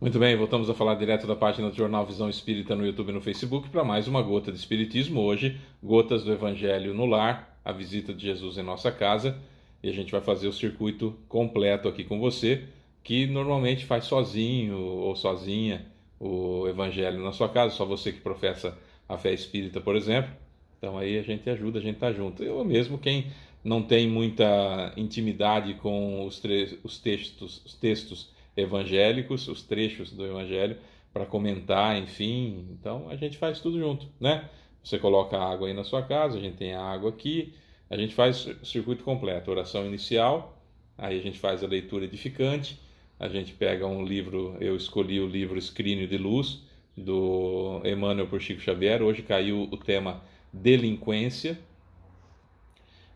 Muito bem, voltamos a falar direto da página do Jornal Visão Espírita no YouTube e no Facebook para mais uma gota de Espiritismo. Hoje, gotas do Evangelho no lar, a visita de Jesus em nossa casa. E a gente vai fazer o circuito completo aqui com você, que normalmente faz sozinho ou sozinha o Evangelho na sua casa, só você que professa a fé espírita, por exemplo. Então aí a gente ajuda, a gente está junto. Eu mesmo, quem não tem muita intimidade com os textos evangélicos, os trechos do evangelho para comentar, enfim. Então a gente faz tudo junto, né? Você coloca a água aí na sua casa, a gente tem a água aqui, a gente faz o circuito completo, oração inicial, aí a gente faz a leitura edificante, a gente pega um livro, eu escolhi o livro Escrínio de Luz, do Emmanuel por Chico Xavier. Hoje caiu o tema delinquência,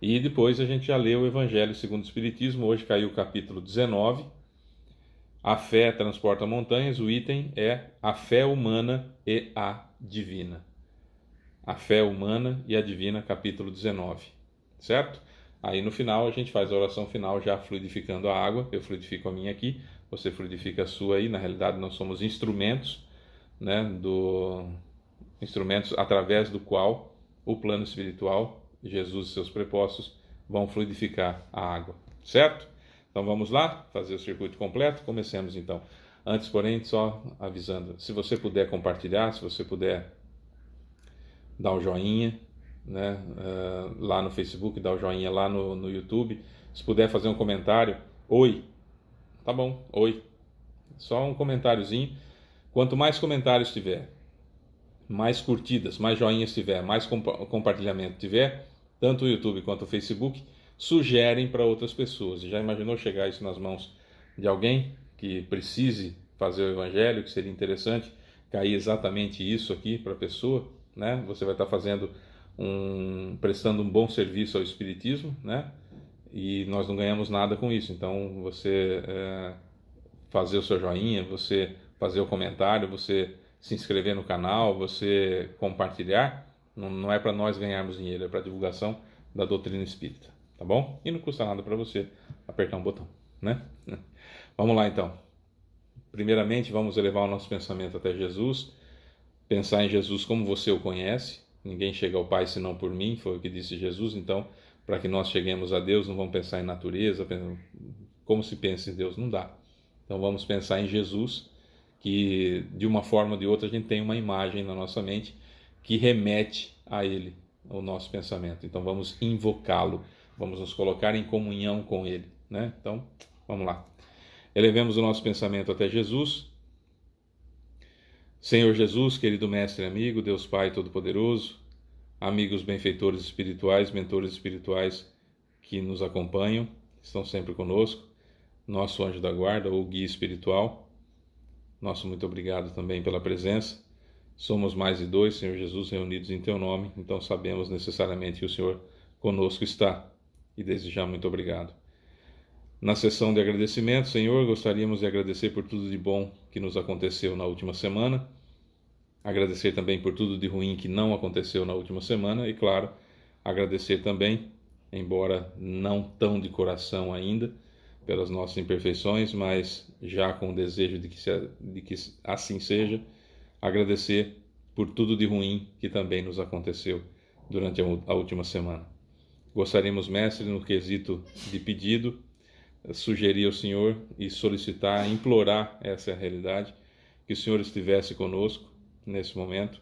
e depois a gente já leu o Evangelho segundo o Espiritismo. Hoje caiu o capítulo 19. A fé transporta montanhas. O item é a fé humana e a divina. A fé humana e a divina, capítulo 19. Certo? Aí no final a gente faz a oração final já fluidificando a água. Eu fluidifico a minha aqui, você fluidifica a sua aí. Na realidade nós somos instrumentos, né, instrumentos através do qual o plano espiritual, Jesus e seus prepostos, vão fluidificar a água. Certo? Então vamos lá, fazer o circuito completo. Comecemos então. Antes, porém, só avisando, se você puder compartilhar, se você puder dar o joinha, né, lá no Facebook, dar o joinha lá no YouTube, se puder fazer um comentário, oi, tá bom, oi, só um comentáriozinho. Quanto mais comentários tiver, mais curtidas, mais joinhas tiver, mais compartilhamento tiver, tanto o YouTube quanto o Facebook, sugerem para outras pessoas. E já imaginou chegar isso nas mãos de alguém que precise fazer o Evangelho, que seria interessante cair exatamente isso aqui para a pessoa, né? Você vai estar prestando um bom serviço ao Espiritismo, né? E nós não ganhamos nada com isso. Então você fazer o seu joinha, você fazer o comentário, você se inscrever no canal, você compartilhar, não é para nós ganharmos dinheiro, é para divulgação da doutrina espírita, tá bom? E não custa nada para você apertar um botão, né? Vamos lá então. Primeiramente, vamos elevar o nosso pensamento até Jesus, pensar em Jesus como você o conhece. Ninguém chega ao Pai senão por mim, foi o que disse Jesus. Então, para que nós cheguemos a Deus, não vamos pensar em natureza, como se pensa em Deus, não dá. Então vamos pensar em Jesus, que de uma forma ou de outra a gente tem uma imagem na nossa mente que remete a Ele, o nosso pensamento. Então vamos invocá-lo, vamos nos colocar em comunhão com Ele, né? Então vamos lá. Elevemos o nosso pensamento até Jesus. Senhor Jesus, querido Mestre e amigo, Deus Pai Todo-Poderoso, amigos benfeitores espirituais, mentores espirituais que nos acompanham, estão sempre conosco, nosso anjo da guarda ou guia espiritual, nosso muito obrigado também pela presença. Somos mais de dois, Senhor Jesus, reunidos em Teu nome, então sabemos necessariamente que o Senhor conosco está, e desde já muito obrigado. Na sessão de agradecimento, Senhor, gostaríamos de agradecer por tudo de bom que nos aconteceu na última semana, agradecer também por tudo de ruim que não aconteceu na última semana e, claro, agradecer também, embora não tão de coração ainda, pelas nossas imperfeições, mas já com o desejo de que assim seja, agradecer por tudo de ruim que também nos aconteceu durante a última semana. Gostaríamos, mestre, no quesito de pedido, sugerir ao Senhor e solicitar, implorar essa realidade, que o Senhor estivesse conosco nesse momento,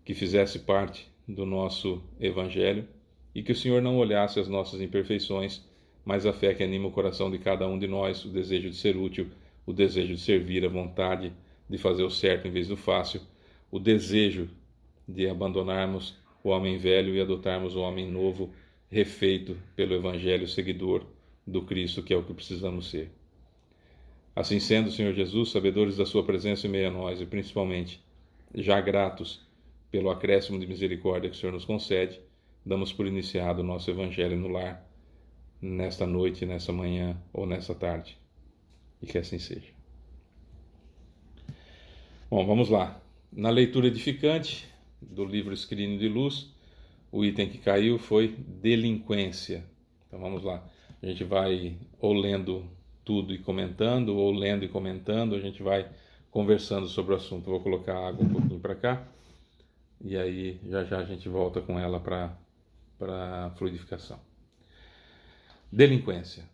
que fizesse parte do nosso Evangelho e que o Senhor não olhasse as nossas imperfeições, mas a fé que anima o coração de cada um de nós, o desejo de ser útil, o desejo de servir, a vontade de fazer o certo em vez do fácil, o desejo de abandonarmos o homem velho e adotarmos o homem novo, refeito pelo Evangelho, seguidor do Cristo, que é o que precisamos ser. Assim sendo, Senhor Jesus, sabedores da sua presença em meio a nós e principalmente já gratos pelo acréscimo de misericórdia que o Senhor nos concede, damos por iniciado o nosso Evangelho no lar, nesta noite, nessa manhã ou nessa tarde. E que assim seja. Bom, vamos lá. Na leitura edificante do livro Escrínio de Luz, o item que caiu foi delinquência. Então vamos lá. A gente vai ou lendo tudo e comentando, ou lendo e comentando, a gente vai conversando sobre o assunto. Vou colocar a água um pouquinho para cá e aí já já a gente volta com ela para fluidificação. Delinquência.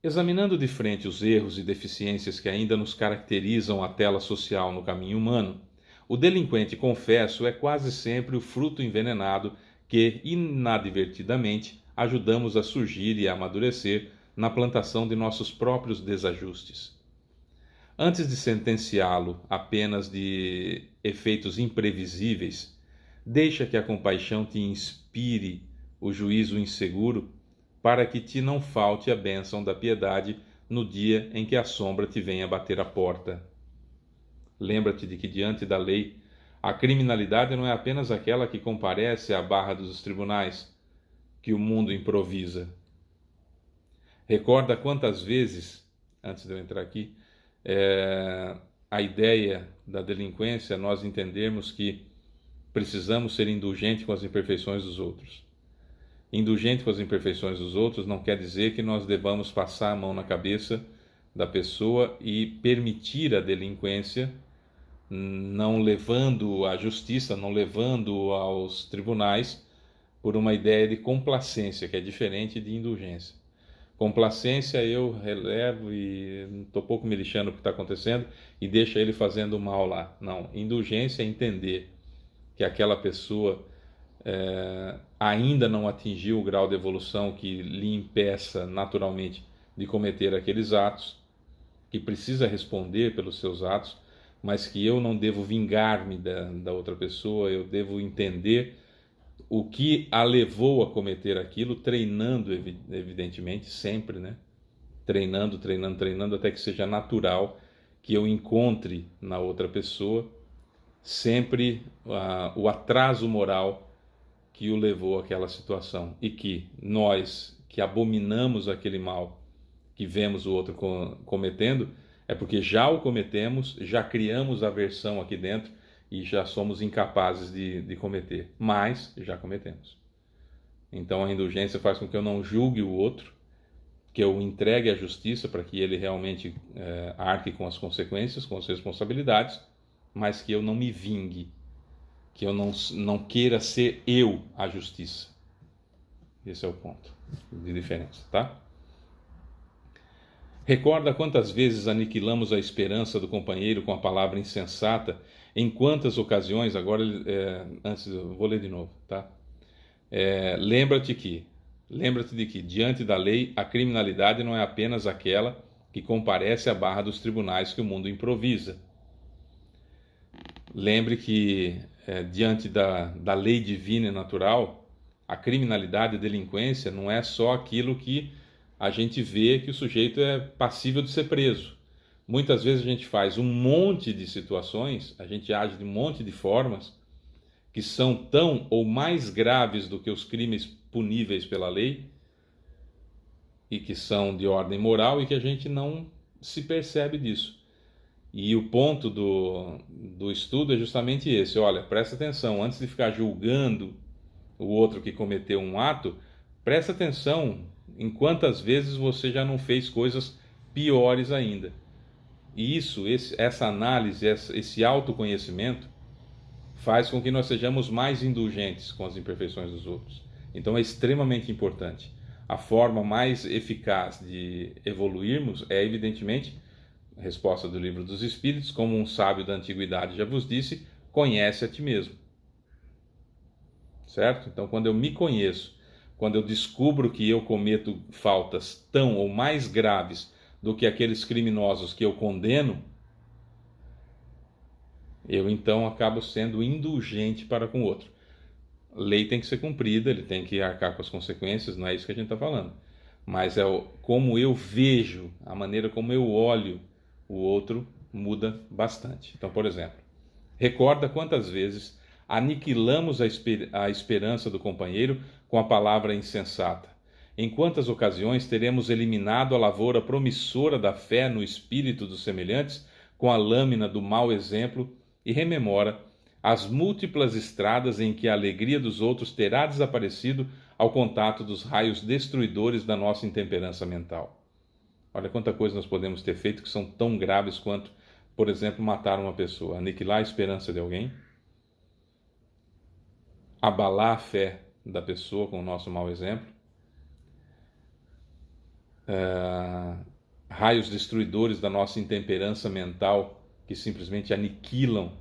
Examinando de frente os erros e deficiências que ainda nos caracterizam a tela social no caminho humano, o delinquente confesso é quase sempre o fruto envenenado que, inadvertidamente, ajudamos a surgir e a amadurecer na plantação de nossos próprios desajustes. Antes de sentenciá-lo apenas de efeitos imprevisíveis, deixa que a compaixão te inspire o juízo inseguro, para que te não falte a bênção da piedade no dia em que a sombra te venha bater à porta. Lembra-te de que, diante da lei, a criminalidade não é apenas aquela que comparece à barra dos tribunais, que o mundo improvisa. Recorda quantas vezes, antes de eu entrar aqui, a ideia da delinquência, nós entendermos que precisamos ser indulgentes com as imperfeições dos outros. Indulgente com as imperfeições dos outros não quer dizer que nós devamos passar a mão na cabeça da pessoa e permitir a delinquência, não levando à justiça, não levando aos tribunais, por uma ideia de complacência, que é diferente de indulgência. Complacência eu relevo e estou pouco me lixando o que está acontecendo e deixa ele fazendo mal lá. Não, indulgência é entender que aquela pessoa ainda não atingiu o grau de evolução que lhe impeça naturalmente de cometer aqueles atos, que precisa responder pelos seus atos, mas que eu não devo vingar-me da outra pessoa, eu devo entender o que a levou a cometer aquilo, treinando, evidentemente, sempre, né? Treinando, até que seja natural que eu encontre na outra pessoa sempre o atraso moral que o levou àquela situação, e que nós, que abominamos aquele mal que vemos o outro cometendo, é porque já o cometemos, já criamos aversão aqui dentro e já somos incapazes de cometer, mas já cometemos. Então a indulgência faz com que eu não julgue o outro, que eu entregue à justiça para que ele realmente arque com as consequências, com as responsabilidades, mas que eu não me vingue, que eu não queira ser eu a justiça. Esse é o ponto de diferença, tá? Recorda quantas vezes aniquilamos a esperança do companheiro com a palavra insensata, em quantas ocasiões, agora, antes eu vou ler de novo, tá? Lembra-te de que, diante da lei, a criminalidade não é apenas aquela que comparece à barra dos tribunais que o mundo improvisa. Lembre que, diante da lei divina e natural, a criminalidade e a delinquência não é só aquilo que a gente vê que o sujeito é passível de ser preso. Muitas vezes a gente faz um monte de situações, a gente age de um monte de formas que são tão ou mais graves do que os crimes puníveis pela lei e que são de ordem moral e que a gente não se percebe disso. E o ponto do estudo é justamente esse. Olha, presta atenção, antes de ficar julgando o outro que cometeu um ato, presta atenção em quantas vezes você já não fez coisas piores ainda. E essa análise, esse autoconhecimento faz com que nós sejamos mais indulgentes com as imperfeições dos outros. Então é extremamente importante. A forma mais eficaz de evoluirmos é, evidentemente, a resposta do Livro dos Espíritos, como um sábio da antiguidade já vos disse, conhece a ti mesmo. Certo? Então, quando eu me conheço, quando eu descubro que eu cometo faltas tão ou mais graves do que aqueles criminosos que eu condeno, eu então acabo sendo indulgente para com o outro. A lei tem que ser cumprida, ele tem que arcar com as consequências, não é isso que a gente está falando. Mas como eu vejo, a maneira como eu olho o outro muda bastante. Então, por exemplo, recorda quantas vezes aniquilamos a esperança do companheiro com a palavra insensata. Em quantas ocasiões teremos eliminado a lavoura promissora da fé no espírito dos semelhantes com a lâmina do mau exemplo, e rememora as múltiplas estradas em que a alegria dos outros terá desaparecido ao contato dos raios destruidores da nossa intemperança mental. Olha quanta coisa nós podemos ter feito que são tão graves quanto por exemplo, matar uma pessoa, aniquilar a esperança de alguém, abalar a fé da pessoa com o nosso mau exemplo, raios destruidores da nossa intemperança mental que simplesmente aniquilam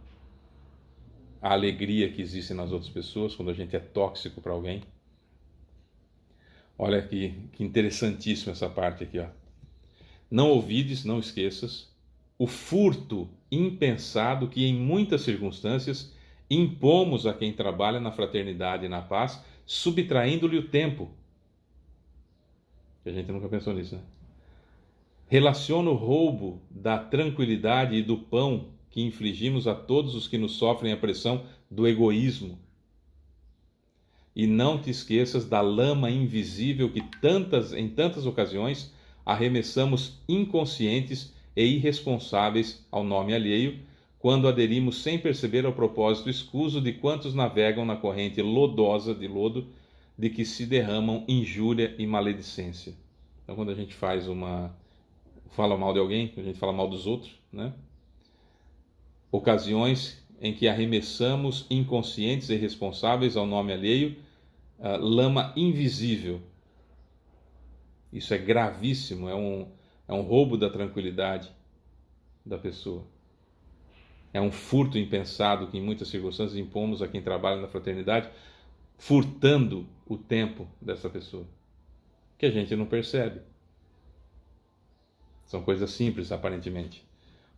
a alegria que existe nas outras pessoas quando a gente é tóxico para alguém. Olha que interessantíssima essa parte aqui, ó. Não ouvides, não esqueças, o furto impensado que em muitas circunstâncias impomos a quem trabalha na fraternidade e na paz, subtraindo-lhe o tempo. A gente nunca pensou nisso, né? Relaciona o roubo da tranquilidade e do pão que infligimos a todos os que nos sofrem a pressão do egoísmo. E não te esqueças da lama invisível que em tantas ocasiões arremessamos inconscientes e irresponsáveis ao nome alheio, quando aderimos sem perceber ao propósito escuso de quantos navegam na corrente lodosa de lodo de que se derramam injúria e maledicência. Então, quando a gente fala mal de alguém, a gente fala mal dos outros, né? Ocasiões em que arremessamos inconscientes e irresponsáveis ao nome alheio, lama invisível. Isso é gravíssimo, é um roubo da tranquilidade da pessoa. É um furto impensado que em muitas circunstâncias impomos a quem trabalha na fraternidade, furtando o tempo dessa pessoa, que a gente não percebe. São coisas simples, aparentemente.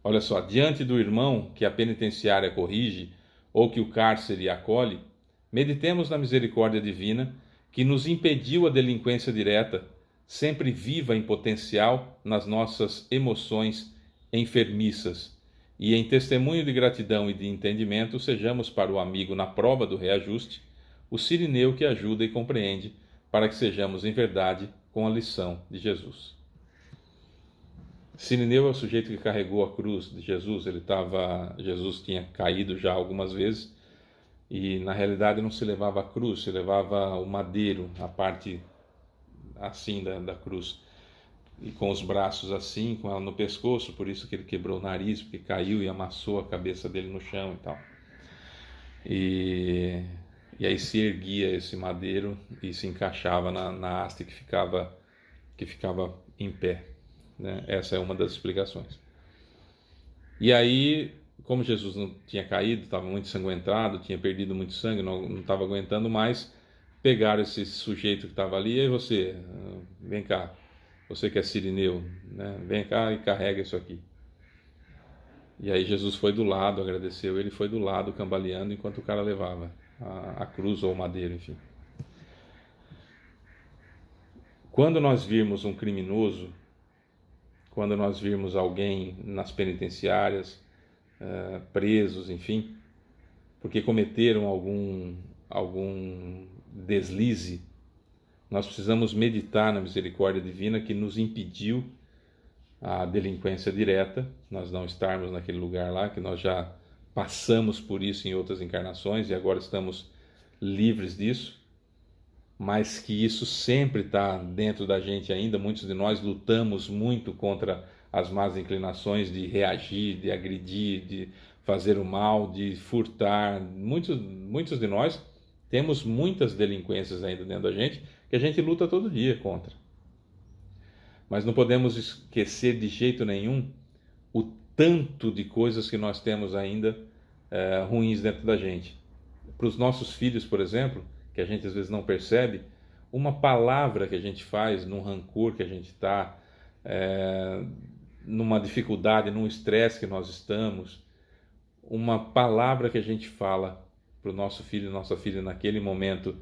Olha só, diante do irmão que a penitenciária corrige ou que o cárcere acolhe, meditemos na misericórdia divina que nos impediu a delinquência direta, sempre viva em potencial nas nossas emoções enfermiças, e em testemunho de gratidão e de entendimento sejamos para o amigo na prova do reajuste, o sirineu que ajuda e compreende, para que sejamos em verdade com a lição de Jesus. Sirineu é o sujeito que carregou a cruz de Jesus. Jesus tinha caído já algumas vezes e na realidade não se levava a cruz, se levava o madeiro, a parte assim da cruz, e com os braços assim, com ela no pescoço, por isso que ele quebrou o nariz, porque caiu e amassou a cabeça dele no chão e tal. E aí se erguia esse madeiro e se encaixava na haste que ficava em pé, né? Essa é uma das explicações. E aí, como Jesus não tinha caído, estava muito ensanguentado, tinha perdido muito sangue, não estava aguentando mais, pegaram esse sujeito que estava ali, e aí você, vem cá, você que é sirineu, né? Vem cá e carrega isso aqui. E aí Jesus foi do lado, agradeceu, ele foi do lado, cambaleando, enquanto o cara levava a cruz ou o madeiro, enfim. Quando nós virmos um criminoso, quando nós virmos alguém nas penitenciárias, presos, enfim, porque cometeram algum deslize, nós precisamos meditar na misericórdia divina que nos impediu a delinquência direta, nós não estarmos naquele lugar lá, que nós já passamos por isso em outras encarnações e agora estamos livres disso, mas que isso sempre está dentro da gente ainda. Muitos de nós lutamos muito contra as más inclinações de reagir, de agredir, de fazer o mal, de furtar. Muitos de nós temos muitas delinquências ainda dentro da gente que a gente luta todo dia contra. Mas não podemos esquecer de jeito nenhum o tanto de coisas que nós temos ainda ruins dentro da gente. Para os nossos filhos, por exemplo, que a gente às vezes não percebe, uma palavra que a gente faz num rancor que a gente está, numa dificuldade, num estresse que nós estamos, uma palavra que a gente fala para o nosso filho e nossa filha naquele momento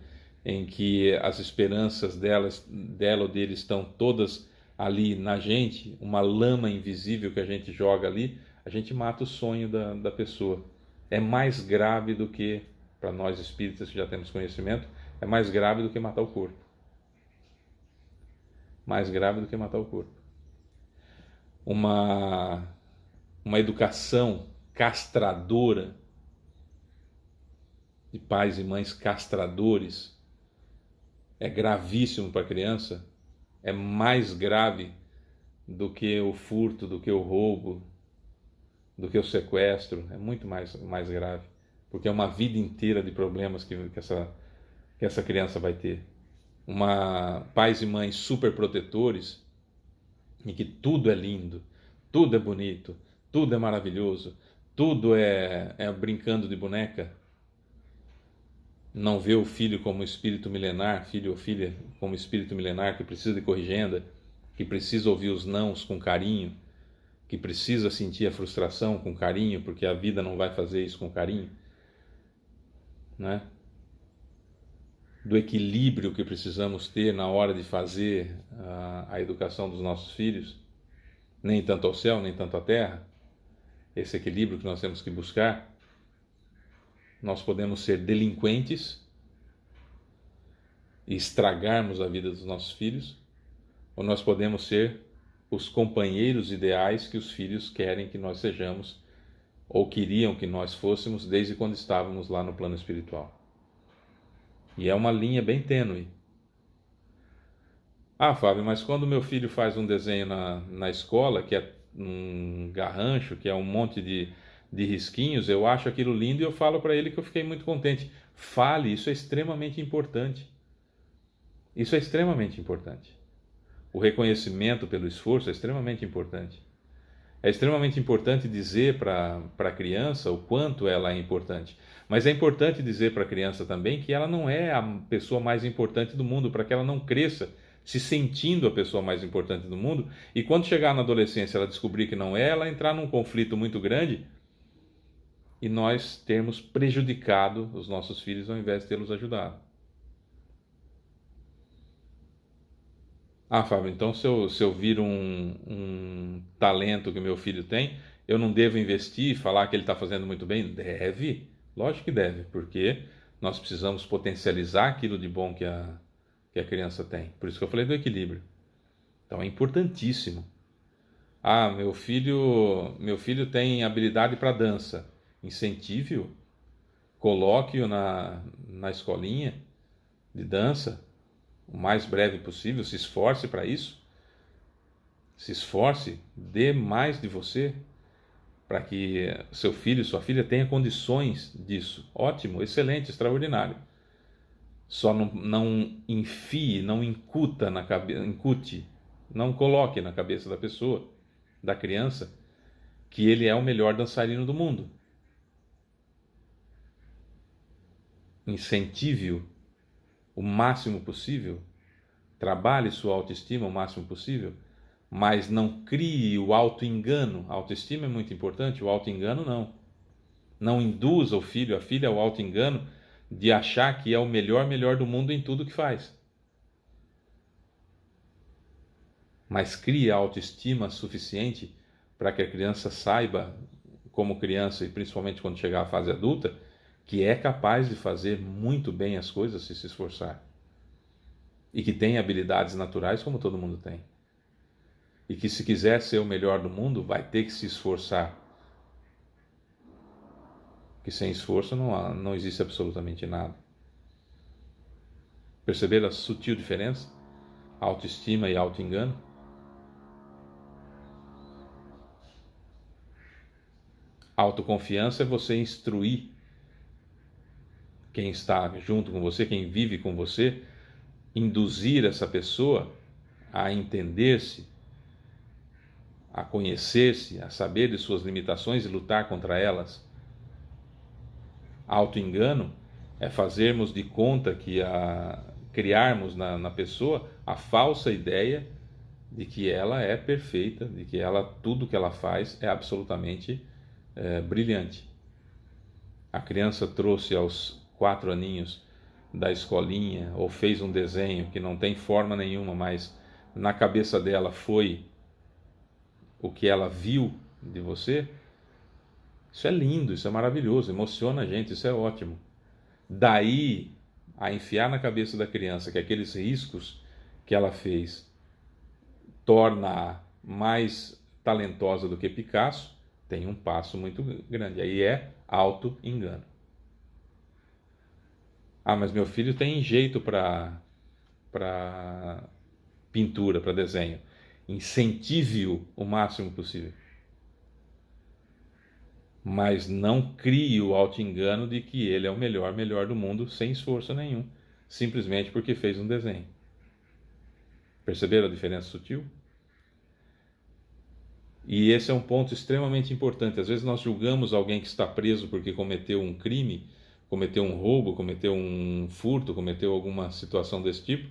em que as esperanças dela ou dele estão todas ali na gente, uma lama invisível que a gente joga ali, a gente mata o sonho da pessoa. É mais grave do que, para nós espíritas que já temos conhecimento, é mais grave do que matar o corpo. Mais grave do que matar o corpo. Uma educação castradora, de pais e mães castradores, é gravíssimo para a criança, é mais grave do que o furto, do que o roubo, do que o sequestro, é muito mais grave, porque é uma vida inteira de problemas que essa criança vai ter. Pais e mães super protetores, e que tudo é lindo, tudo é bonito, tudo é maravilhoso, tudo é brincando de boneca. Não vê o filho como espírito milenar, filho ou filha como espírito milenar que precisa de corrigenda, que precisa ouvir os nãos com carinho, que precisa sentir a frustração com carinho, porque a vida não vai fazer isso com carinho, né? Do equilíbrio que precisamos ter na hora de fazer a educação dos nossos filhos, nem tanto ao céu, nem tanto à terra, esse equilíbrio que nós temos que buscar. Nós podemos ser delinquentes e estragarmos a vida dos nossos filhos, ou nós podemos ser os companheiros ideais que os filhos querem que nós sejamos, ou queriam que nós fôssemos desde quando estávamos lá no plano espiritual. E é uma linha bem tênue. Ah, Fábio, mas quando meu filho faz um desenho na escola, que é um garrancho, que é um monte de risquinhos, eu acho aquilo lindo e eu falo para ele que eu fiquei muito contente. Fale, isso é extremamente importante. Isso é extremamente importante. O reconhecimento pelo esforço é extremamente importante. É extremamente importante dizer para a criança o quanto ela é importante. Mas é importante dizer para a criança também que ela não é a pessoa mais importante do mundo, para que ela não cresça se sentindo a pessoa mais importante do mundo, e quando chegar na adolescência ela descobrir que não é, ela entrar num conflito muito grande e nós termos prejudicado os nossos filhos ao invés de tê-los ajudado. Ah, Fábio, então se eu vir um talento que meu filho tem, eu não devo investir e falar que ele está fazendo muito bem? Deve, lógico que deve, porque nós precisamos potencializar aquilo de bom que a criança tem. Por isso que eu falei do equilíbrio. Então é importantíssimo. Ah, meu filho tem habilidade para dança. Incentive-o, coloque-o na escolinha de dança o mais breve possível, se esforce para isso. Se esforce, dê mais de você para que seu filho, sua filha tenha condições disso. Ótimo, excelente, extraordinário. Só não enfie, não incuta na cabeça, incute, não coloque na cabeça da pessoa, da criança, que ele é o melhor dançarino do mundo. Incentive-o o máximo possível, trabalhe sua autoestima o máximo possível, mas não crie o auto-engano. A autoestima é muito importante, o auto-engano não. Não induza o filho, a filha ao auto-engano de achar que é o melhor do mundo em tudo que faz. Mas crie a autoestima suficiente para que a criança saiba, como criança e principalmente quando chegar à fase adulta, que é capaz de fazer muito bem as coisas se se esforçar. E que tem habilidades naturais como todo mundo tem. E que se quiser ser o melhor do mundo, vai ter que se esforçar. Que sem esforço não existe absolutamente nada. Perceber a sutil diferença? Autoestima e auto-engano? Autoconfiança é você instruir quem está junto com você, quem vive com você, induzir essa pessoa a entender-se, a conhecer-se, a saber de suas limitações e lutar contra elas. Auto-engano é fazermos de conta criarmos na pessoa a falsa ideia de que ela é perfeita, de que tudo que ela faz é absolutamente brilhante. A criança trouxe aos 4 aninhos da escolinha ou fez um desenho que não tem forma nenhuma, mas na cabeça dela foi o que ela viu de você. Isso é lindo, isso é maravilhoso, emociona a gente, isso é ótimo. Daí a enfiar na cabeça da criança que aqueles riscos que ela fez torna-a mais talentosa do que Picasso, tem um passo muito grande. Aí é auto-engano. Ah, mas meu filho tem jeito para pintura, para desenho. Incentive-o o máximo possível. mas não crie o auto-engano de que ele é o melhor do mundo sem esforço nenhum, simplesmente porque fez um desenho. Perceberam a diferença sutil? E esse é um ponto extremamente importante. Às vezes nós julgamos alguém que está preso porque cometeu um crime, cometeu um roubo, cometeu um furto, cometeu alguma situação desse tipo,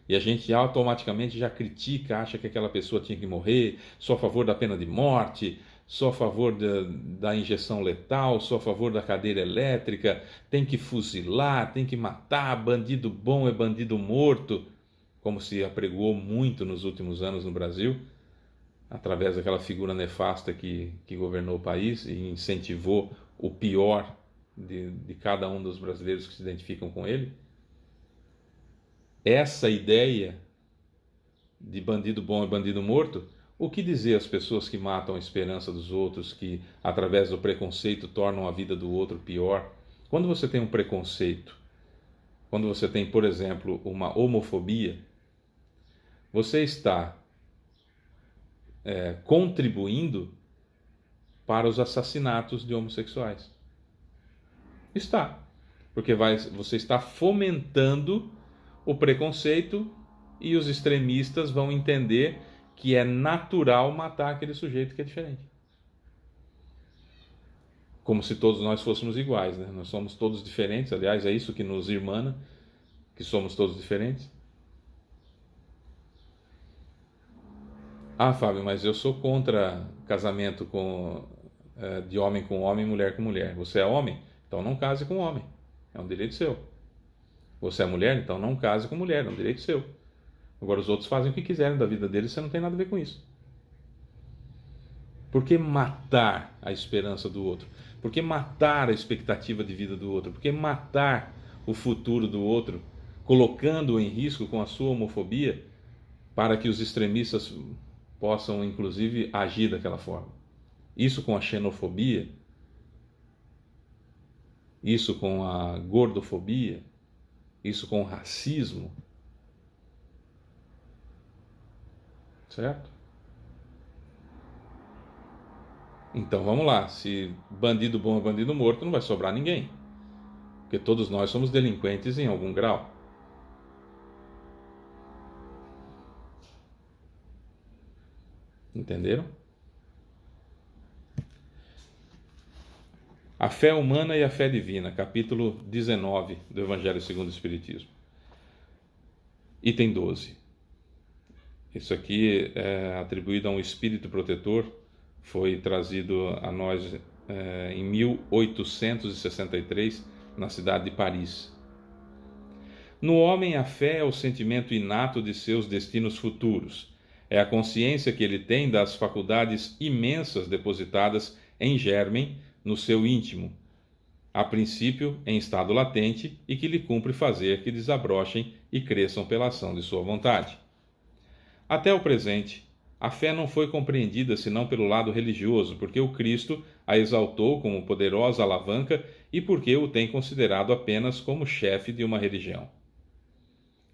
e a gente automaticamente já critica, acha que aquela pessoa tinha que morrer, sou a favor da pena de morte, sou a favor da injeção letal, sou a favor da cadeira elétrica, tem que fuzilar, tem que matar, bandido bom é bandido morto, como se apregoou muito nos últimos anos no Brasil, através daquela figura nefasta que governou o país e incentivou o pior de cada um dos brasileiros que se identificam com ele. Essa ideia de bandido bom e bandido morto, o que dizer às pessoas que matam a esperança dos outros, que através do preconceito tornam a vida do outro pior? Quando você tem um preconceito, quando você tem, por exemplo, uma homofobia, você está contribuindo para os assassinatos de homossexuais. Está. Porque você está fomentando o preconceito e os extremistas vão entender que é natural matar aquele sujeito que é diferente. Como se todos nós fôssemos iguais, né? Nós somos todos diferentes, aliás, é isso que nos irmana, que somos todos diferentes. Ah, Fábio, mas eu sou contra casamento de homem com homem, mulher com mulher. Você é homem? Então não case com homem. É um direito seu. Você é mulher? Então não case com mulher. É um direito seu. Agora os outros fazem o que quiserem da vida deles, você não tem nada a ver com isso. Por que matar a esperança do outro? Por que matar a expectativa de vida do outro? Por que matar o futuro do outro, colocando-o em risco com a sua homofobia, para que os extremistas possam, inclusive, agir daquela forma? Isso com a xenofobia, isso com a gordofobia, isso com o racismo, certo? Então vamos lá, se bandido bom é bandido morto, não vai sobrar ninguém, porque todos nós somos delinquentes em algum grau. Entenderam? A fé humana e a fé divina, capítulo 19 do Evangelho segundo o Espiritismo. Item 12. Isso aqui é atribuído a um espírito protetor, foi trazido a nós em 1863, na cidade de Paris. No homem, a fé é o sentimento inato de seus destinos futuros. É a consciência que ele tem das faculdades imensas depositadas em germem no seu íntimo, a princípio em estado latente, e que lhe cumpre fazer que desabrochem e cresçam pela ação de sua vontade. Até o presente, a fé não foi compreendida senão pelo lado religioso, porque o Cristo a exaltou como poderosa alavanca e porque o tem considerado apenas como chefe de uma religião.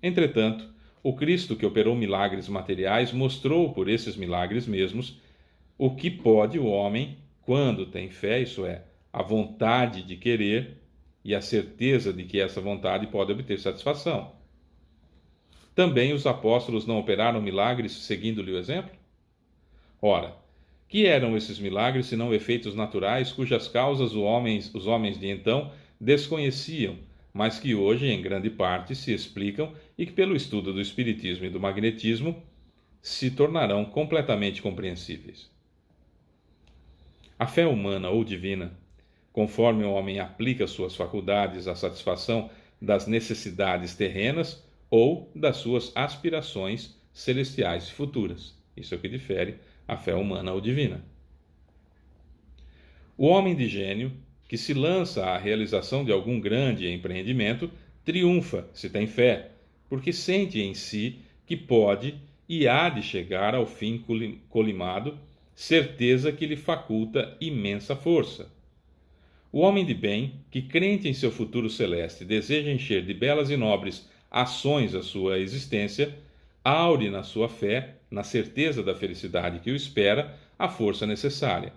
Entretanto, o Cristo que operou milagres materiais mostrou por esses milagres mesmos o que pode o homem quando tem fé, isso é, a vontade de querer e a certeza de que essa vontade pode obter satisfação. Também os apóstolos não operaram milagres seguindo-lhe o exemplo? Ora, que eram esses milagres senão efeitos naturais cujas causas os homens de então desconheciam, mas que hoje em grande parte se explicam e que pelo estudo do espiritismo e do magnetismo se tornarão completamente compreensíveis. A fé humana ou divina, conforme o homem aplica suas faculdades à satisfação das necessidades terrenas ou das suas aspirações celestiais futuras. Isso é o que difere a fé humana ou divina. O homem de gênio, que se lança à realização de algum grande empreendimento, triunfa, se tem fé, porque sente em si que pode e há de chegar ao fim colimado, certeza que lhe faculta imensa força. O homem de bem, que crente em seu futuro celeste deseja encher de belas e nobres ações a sua existência, aure na sua fé, na certeza da felicidade que o espera, a força necessária.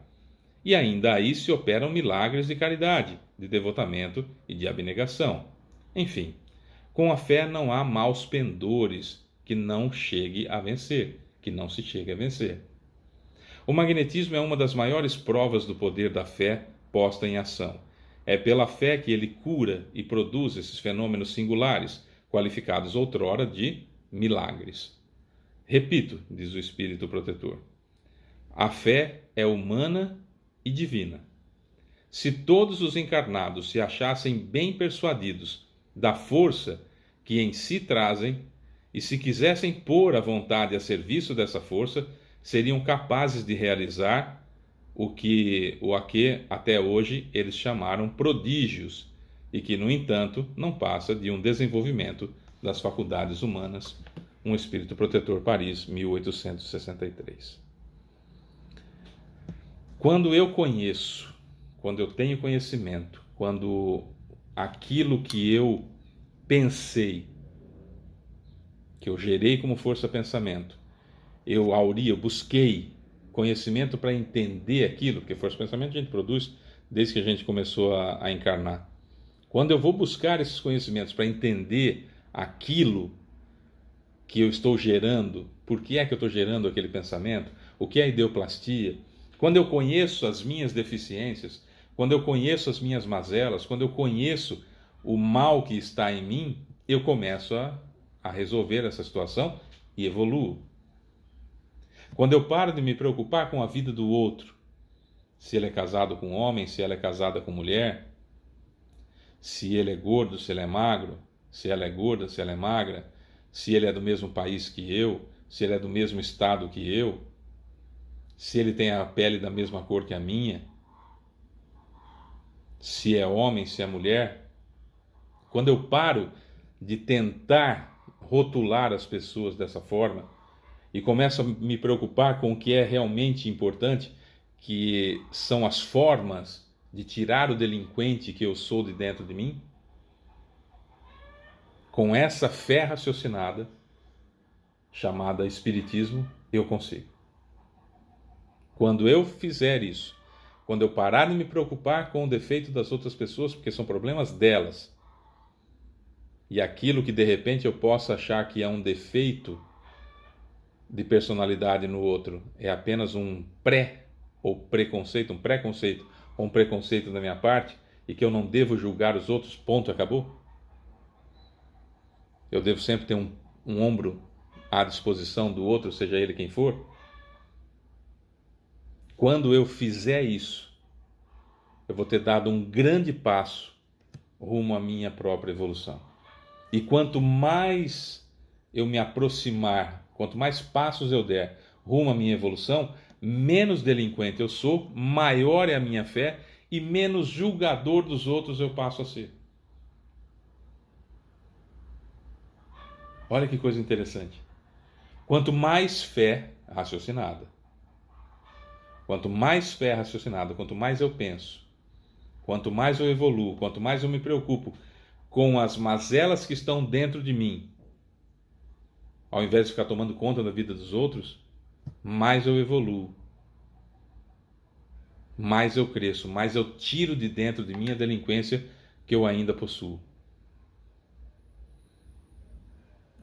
e ainda aí se operam milagres de caridade, de devotamento e de abnegação. Enfim, com a fé não há maus pendores que não chegue a vencer, que não se chegue a vencer. O magnetismo é uma das maiores provas do poder da fé posta em ação. É pela fé que ele cura e produz esses fenômenos singulares, qualificados outrora de milagres. Repito, diz o Espírito Protetor, a fé é humana e divina. Se todos os encarnados se achassem bem persuadidos da força que em si trazem, e se quisessem pôr a vontade a serviço dessa força, seriam capazes de realizar a que até hoje eles chamaram prodígios, e que, no entanto, não passa de um desenvolvimento das faculdades humanas. Um Espírito Protetor, Paris, 1863. Quando eu conheço, quando eu tenho conhecimento, quando aquilo que eu pensei, que eu gerei como força-pensamento, eu busquei conhecimento para entender aquilo, porque força-pensamento a gente produz desde que a gente começou a encarnar. Quando eu vou buscar esses conhecimentos para entender aquilo que eu estou gerando, por que é que eu estou gerando aquele pensamento, o que é ideoplastia, quando eu conheço as minhas deficiências, quando eu conheço as minhas mazelas, quando eu conheço o mal que está em mim, eu começo a resolver essa situação e evoluo. Quando eu paro de me preocupar com a vida do outro, se ele é casado com homem, se ela é casada com mulher, se ele é gordo, se ele é magro, se ela é gorda, se ela é magra, se ele é do mesmo país que eu, se ele é do mesmo estado que eu, se ele tem a pele da mesma cor que a minha, se é homem, se é mulher. Quando eu paro de tentar rotular as pessoas dessa forma e começo a me preocupar com o que é realmente importante, que são as formas de tirar o delinquente que eu sou de dentro de mim, com essa fé raciocinada, chamada Espiritismo, eu consigo. Quando eu fizer isso, quando eu parar de me preocupar com o defeito das outras pessoas, porque são problemas delas, e aquilo que de repente eu possa achar que é um defeito de personalidade no outro é apenas um preconceito ou um preconceito da minha parte, e que eu não devo julgar os outros, ponto, acabou. Eu devo sempre ter um ombro à disposição do outro, seja ele quem for. Quando eu fizer isso, eu vou ter dado um grande passo rumo à minha própria evolução. E quanto mais eu me aproximar, quanto mais passos eu der rumo à minha evolução, menos delinquente eu sou, maior é a minha fé e menos julgador dos outros eu passo a ser. Olha que coisa interessante. Quanto mais fé raciocinada, quanto mais eu penso, quanto mais eu evoluo, quanto mais eu me preocupo com as mazelas que estão dentro de mim, ao invés de ficar tomando conta da vida dos outros, mais eu evoluo, mais eu cresço, mais eu tiro de dentro de mim a delinquência que eu ainda possuo.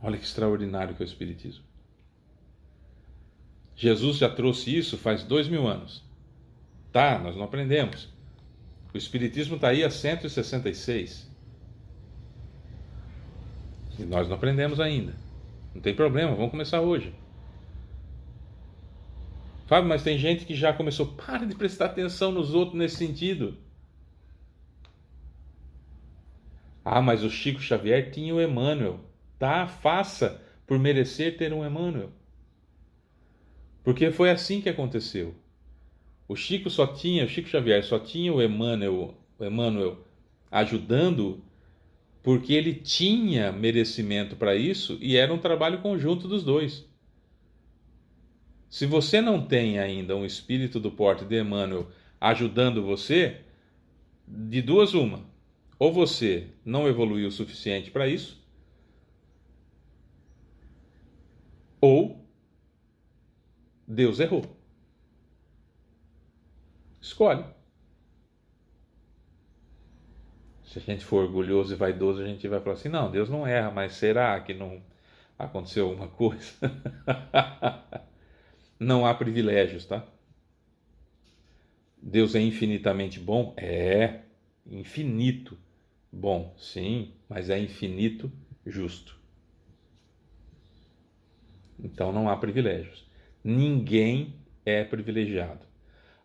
Olha que extraordinário que é o Espiritismo. Jesus já trouxe isso faz 2000 anos. Tá, nós não aprendemos. O Espiritismo está aí há 166. E nós não aprendemos ainda. Não tem problema, vamos começar hoje. Fábio, mas tem gente que já começou. Para de prestar atenção nos outros nesse sentido. Ah, mas o Chico Xavier tinha o Emmanuel. Tá, faça por merecer ter um Emmanuel. Porque foi assim que aconteceu. O Chico Xavier só tinha o Emmanuel ajudando porque ele tinha merecimento para isso e era um trabalho conjunto dos dois. Se você não tem ainda um espírito do porte de Emmanuel ajudando você, de duas uma. Ou você não evoluiu o suficiente para isso, ou Deus errou. Escolhe. Se a gente for orgulhoso e vaidoso, a gente vai falar assim: não, Deus não erra, mas será que não aconteceu alguma coisa? Não há privilégios, tá? Deus é infinitamente bom? É infinito bom, sim, mas é infinito justo. Então não há privilégios. Ninguém é privilegiado.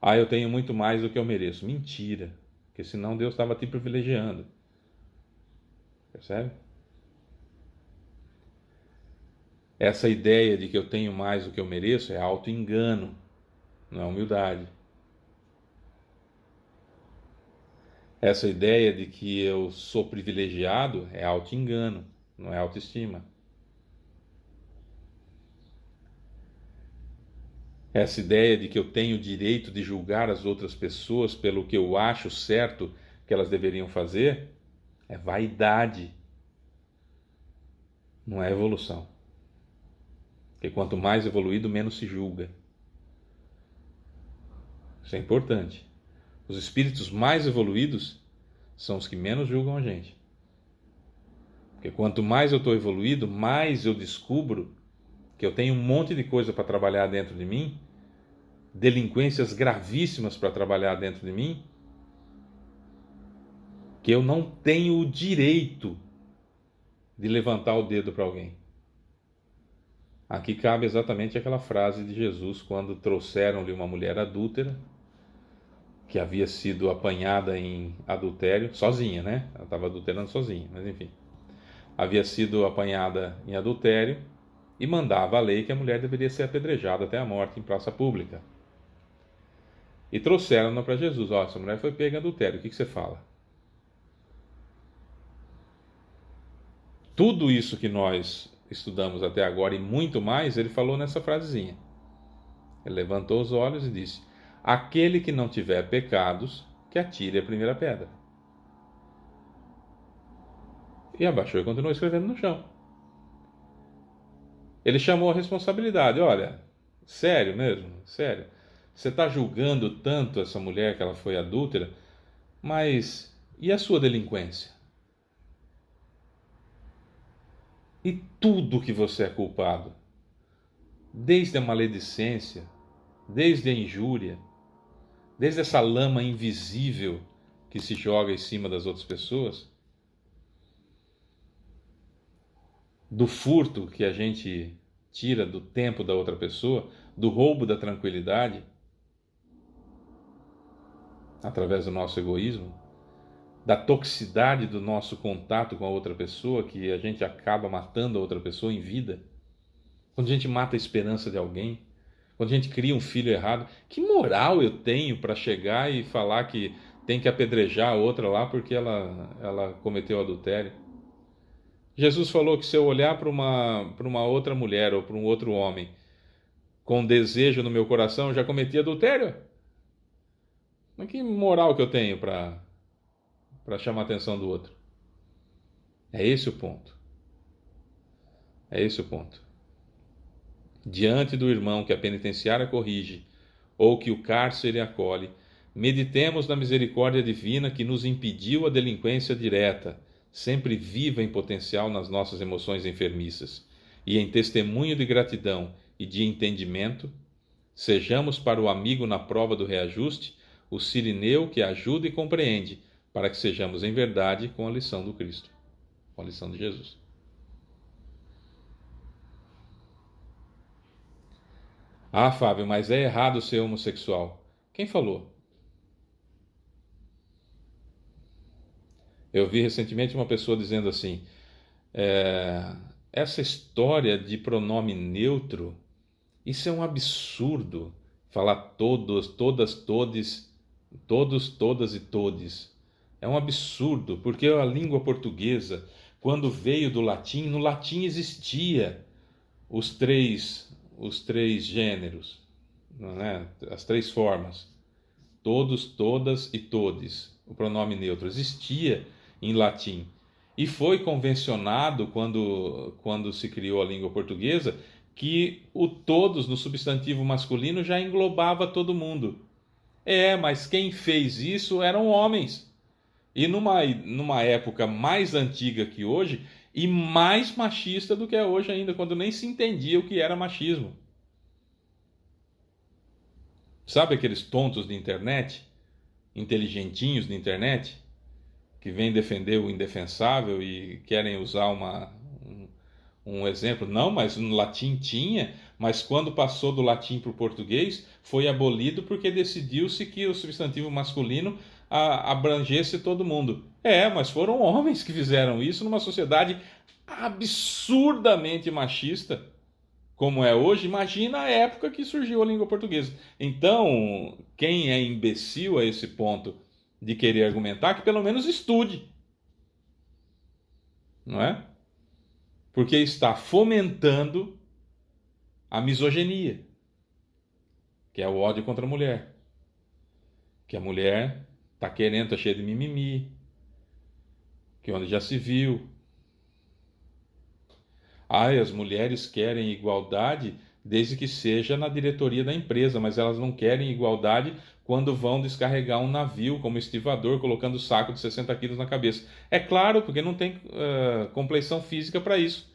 Ah, eu tenho muito mais do que eu mereço. Mentira, porque senão Deus estava te privilegiando. Percebe? Essa ideia de que eu tenho mais do que eu mereço é auto-engano, não é humildade. Essa ideia de que eu sou privilegiado é auto-engano, não é autoestima. Essa ideia de que eu tenho o direito de julgar as outras pessoas pelo que eu acho certo que elas deveriam fazer é vaidade, não é evolução. Porque quanto mais evoluído, menos se julga. Isso é importante. Os espíritos mais evoluídos são os que menos julgam a gente. Porque quanto mais eu estou evoluído, mais eu descubro que eu tenho um monte de coisa para trabalhar dentro de mim, delinquências gravíssimas para trabalhar dentro de mim, que eu não tenho o direito de levantar o dedo para alguém. Aqui cabe exatamente aquela frase de Jesus quando trouxeram-lhe uma mulher adúltera que havia sido apanhada em adultério, sozinha, né? Ela estava adulterando sozinha, mas enfim. Havia sido apanhada em adultério e mandava a lei que a mulher deveria ser apedrejada até a morte em praça pública. E trouxeram-na para Jesus. Ó, essa mulher foi pega em adultério, o que você fala? Tudo isso que nós estudamos até agora e muito mais, ele falou nessa frasezinha. Ele levantou os olhos e disse: aquele que não tiver pecados, que atire a primeira pedra. E abaixou e continuou escrevendo no chão. Ele chamou a responsabilidade. Olha, sério mesmo, sério. Você está julgando tanto essa mulher que ela foi adúltera, mas e a sua delinquência? E tudo que você é culpado, desde a maledicência, desde a injúria, desde essa lama invisível que se joga em cima das outras pessoas, do furto que a gente tira do tempo da outra pessoa, do roubo da tranquilidade, através do nosso egoísmo, da toxicidade do nosso contato com a outra pessoa, que a gente acaba matando a outra pessoa em vida, quando a gente mata a esperança de alguém, quando a gente cria um filho errado, que moral eu tenho para chegar e falar que tem que apedrejar a outra lá porque ela cometeu adultério? Jesus falou que se eu olhar para uma outra mulher ou para um outro homem com desejo no meu coração, eu já cometi adultério? Mas que moral que eu tenho para chamar a atenção do outro? É esse o ponto. É esse o ponto. Diante do irmão que a penitenciária corrige ou que o cárcere acolhe, meditemos na misericórdia divina que nos impediu a delinquência direta, sempre viva em potencial nas nossas emoções enfermiças, e em testemunho de gratidão e de entendimento, sejamos para o amigo na prova do reajuste o sirineu que ajuda e compreende, para que sejamos em verdade com a lição do Cristo, com a lição de Jesus. Ah, Fábio, mas é errado ser homossexual. Quem falou? Eu vi recentemente uma pessoa dizendo assim: essa história de pronome neutro, isso é um absurdo. Falar todos, todas, todes, todos, todas e todes. É um absurdo, porque a língua portuguesa, quando veio do latim, no latim existia os três gêneros, não é? As três formas. Todos, todas e todes. O pronome neutro existia em latim. E foi convencionado, quando se criou a língua portuguesa, que o todos no substantivo masculino já englobava todo mundo. Mas quem fez isso eram homens. E numa época mais antiga que hoje, e mais machista do que é hoje ainda, quando nem se entendia o que era machismo. Sabe aqueles tontos de internet, inteligentinhos de internet, que vêm defender o indefensável e querem usar um exemplo? Não, mas no latim tinha, mas quando passou do latim para o português, foi abolido porque decidiu-se que o substantivo masculino abrangesse todo mundo. Mas foram homens que fizeram isso numa sociedade absurdamente machista, como é hoje. Imagina a época que surgiu a língua portuguesa. Então, quem é imbecil a esse ponto de querer argumentar, que pelo menos estude, não é? Porque está fomentando a misoginia, que é o ódio contra a mulher. Que a mulher está querendo, está cheia de mimimi, que onde já se viu. As mulheres querem igualdade desde que seja na diretoria da empresa, mas elas não querem igualdade quando vão descarregar um navio como estivador, colocando o saco de 60 quilos na cabeça. É claro, porque não tem compleição física para isso.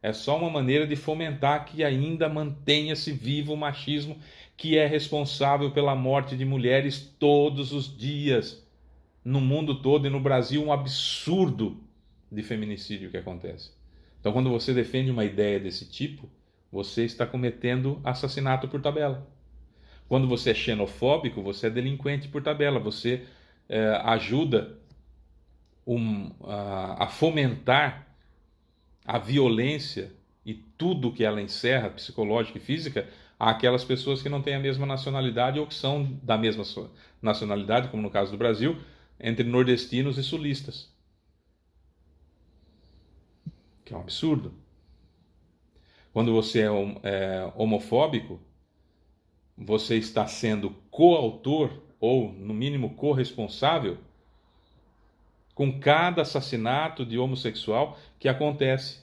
É só uma maneira de fomentar que ainda mantenha-se vivo o machismo, que é responsável pela morte de mulheres todos os dias, no mundo todo, e no Brasil um absurdo de feminicídio que acontece. Então, quando você defende uma ideia desse tipo, você está cometendo assassinato por tabela. Quando você é xenofóbico, você é delinquente por tabela. Você ajuda a fomentar a violência e tudo que ela encerra, psicológica e física, àquelas pessoas que não têm a mesma nacionalidade ou que são da mesma nacionalidade, como no caso do Brasil, entre nordestinos e sulistas. Que é um absurdo. Quando você é homofóbico, você está sendo coautor, ou no mínimo corresponsável, com cada assassinato de homossexual que acontece.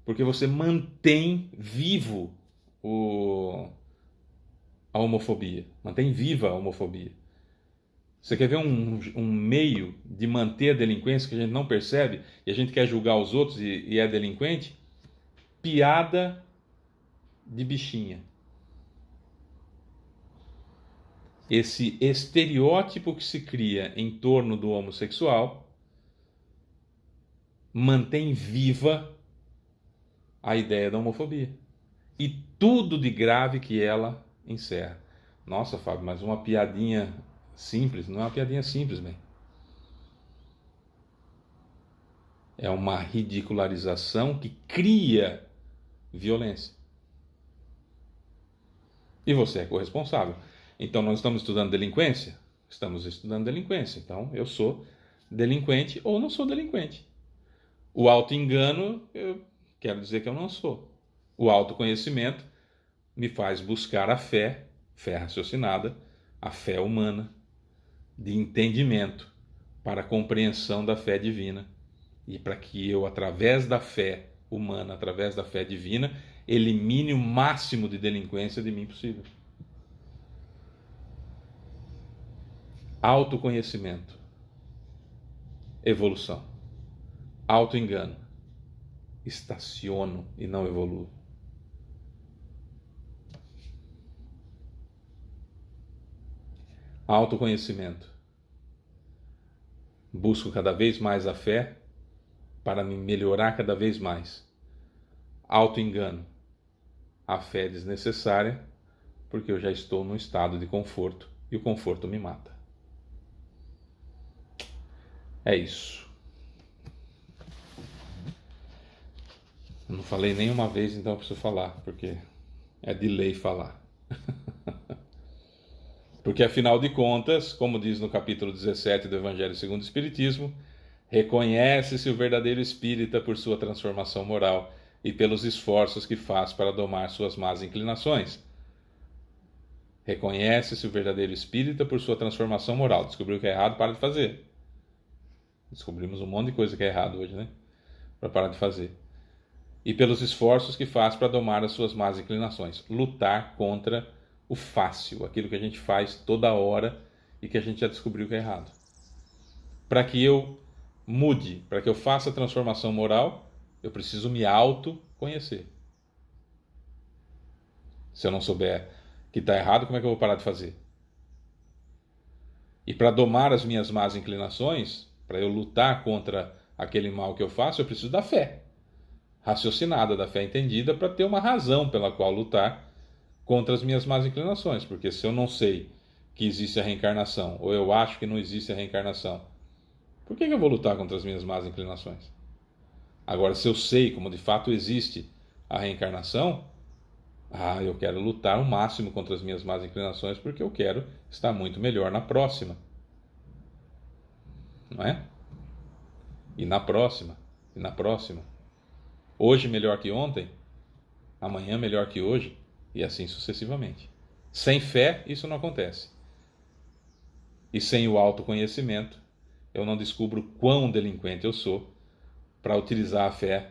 Porque você mantém vivo a homofobia. Mantém viva a homofobia. Você quer ver um meio de manter a delinquência que a gente não percebe e a gente quer julgar os outros e é delinquente? Piada de bichinha. Esse estereótipo que se cria em torno do homossexual mantém viva a ideia da homofobia. E tudo de grave que ela encerra. Nossa, Fábio, mas uma piadinha simples? Não é uma piadinha simples, bem. É uma ridicularização que cria violência. E você é corresponsável. Então, nós estamos estudando delinquência? Estamos estudando delinquência. Então, eu sou delinquente ou não sou delinquente. O auto-engano, eu quero dizer que eu não sou. O autoconhecimento me faz buscar a fé raciocinada, a fé humana, de entendimento para a compreensão da fé divina. E para que eu, através da fé humana, através da fé divina, elimine o máximo de delinquência de mim possível. Autoconhecimento, evolução. Auto-engano, estaciono e não evoluo. Autoconhecimento, busco cada vez mais a fé para me melhorar cada vez mais. Auto-engano, a fé é desnecessária porque eu já estou num estado de conforto e o conforto me mata. É isso. Eu não falei nenhuma vez, então eu preciso falar, porque é de lei falar. Porque, afinal de contas, como diz no capítulo 17 do Evangelho segundo o Espiritismo, reconhece-se o verdadeiro espírita por sua transformação moral e pelos esforços que faz para domar suas más inclinações. Reconhece-se o verdadeiro espírita por sua transformação moral. Descobriu que é errado, para de fazer. Descobrimos um monte de coisa que é errado hoje, né? Para parar de fazer. E pelos esforços que faz para domar as suas más inclinações. Lutar contra o fácil, aquilo que a gente faz toda hora e que a gente já descobriu que é errado. Para que eu mude, para que eu faça a transformação moral, eu preciso me autoconhecer. Se eu não souber que está errado, como é que eu vou parar de fazer? E para domar as minhas más inclinações, para eu lutar contra aquele mal que eu faço, eu preciso da fé raciocinada, da fé entendida, para ter uma razão pela qual lutar contra as minhas más inclinações. Porque se eu não sei que existe a reencarnação, ou eu acho que não existe a reencarnação, por que eu vou lutar contra as minhas más inclinações? Agora, se eu sei como de fato existe a reencarnação, eu quero lutar o máximo contra as minhas más inclinações, porque eu quero estar muito melhor na próxima. Não é? E na próxima, e na próxima. Hoje melhor que ontem, amanhã melhor que hoje, e assim sucessivamente. Sem fé, isso não acontece. E sem o autoconhecimento, eu não descubro quão delinquente eu sou para utilizar a fé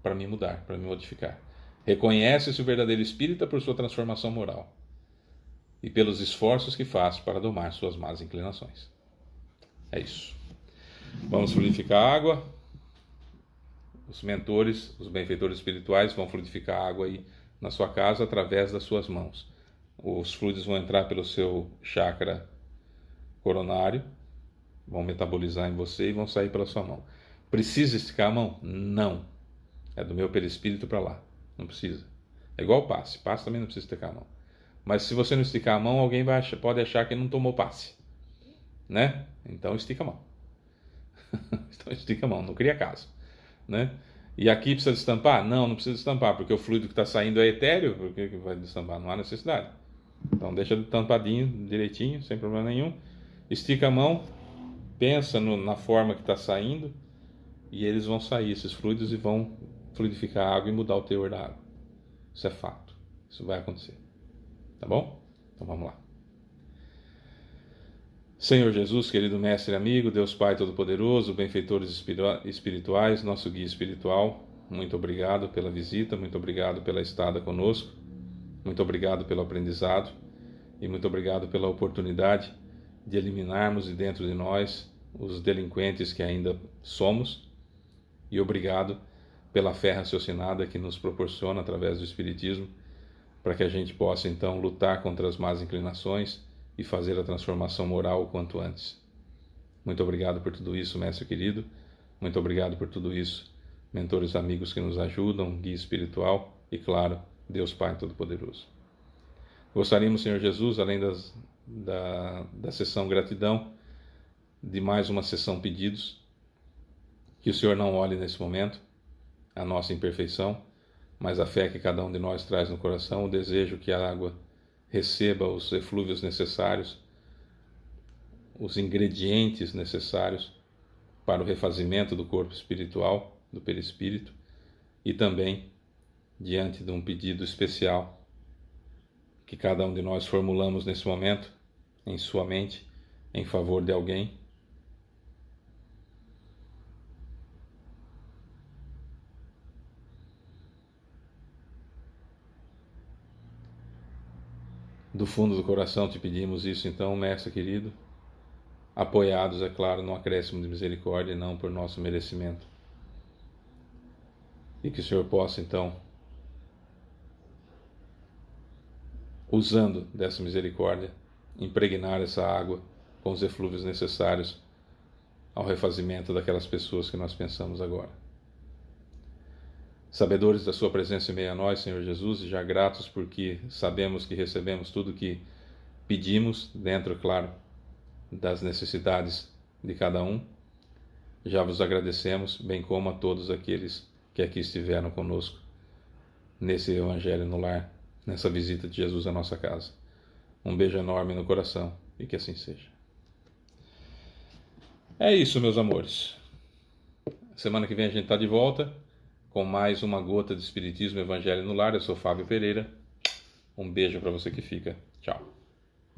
para me mudar, para me modificar. Reconhece-se o verdadeiro espírita por sua transformação moral e pelos esforços que faz para domar suas más inclinações. É isso. Vamos fluidificar a água. Os mentores, os benfeitores espirituais vão fluidificar a água aí na sua casa através das suas mãos. Os fluidos vão entrar pelo seu chakra coronário, vão metabolizar em você e vão sair pela sua mão. Precisa esticar a mão? Não. É do meu perispírito para lá. Não precisa. É igual o passe. Passe também não precisa esticar a mão. Mas se você não esticar a mão, alguém pode achar que não tomou passe. Né? Então estica a mão. Então estica a mão, não cria caso. Né? E aqui precisa destampar? Não, não precisa destampar, porque o fluido que está saindo é etéreo, por que vai destampar? Não há necessidade. Então deixa tampadinho, direitinho, sem problema nenhum. Estica a mão, pensa na forma que está saindo, e eles vão sair, esses fluidos, e vão fluidificar a água e mudar o teor da água. Isso é fato. Isso vai acontecer. Tá bom? Então vamos lá. Senhor Jesus, querido mestre e amigo, Deus Pai Todo-Poderoso, benfeitores espirituais, nosso guia espiritual, muito obrigado pela visita, muito obrigado pela estada conosco, muito obrigado pelo aprendizado e muito obrigado pela oportunidade de eliminarmos de dentro de nós os delinquentes que ainda somos e obrigado pela fé raciocinada que nos proporciona através do Espiritismo para que a gente possa então lutar contra as más inclinações e fazer a transformação moral o quanto antes. Muito obrigado por tudo isso, mestre querido. Muito obrigado por tudo isso, mentores amigos que nos ajudam, guia espiritual e, claro, Deus Pai Todo-Poderoso. Gostaríamos, Senhor Jesus, além da sessão gratidão, de mais uma sessão pedidos, que o Senhor não olhe nesse momento a nossa imperfeição, mas a fé que cada um de nós traz no coração, o desejo que a água receba os eflúvios necessários, os ingredientes necessários para o refazimento do corpo espiritual, do perispírito, e também diante de um pedido especial que cada um de nós formulamos nesse momento, em sua mente, em favor de alguém. Do fundo do coração te pedimos isso, então, mestre querido, apoiados, é claro, no acréscimo de misericórdia e não por nosso merecimento. E que o Senhor possa, então, usando dessa misericórdia, impregnar essa água com os eflúvios necessários ao refazimento daquelas pessoas que nós pensamos agora. Sabedores da sua presença em meio a nós, Senhor Jesus, e já gratos porque sabemos que recebemos tudo o que pedimos, dentro, claro, das necessidades de cada um, já vos agradecemos, bem como a todos aqueles que aqui estiveram conosco, nesse Evangelho no Lar, nessa visita de Jesus à nossa casa. Um beijo enorme no coração e que assim seja. É isso, meus amores. Semana que vem a gente está de volta com mais uma gota de Espiritismo Evangelho no Lar. Eu sou Fábio Pereira. Um beijo para você que fica. Tchau.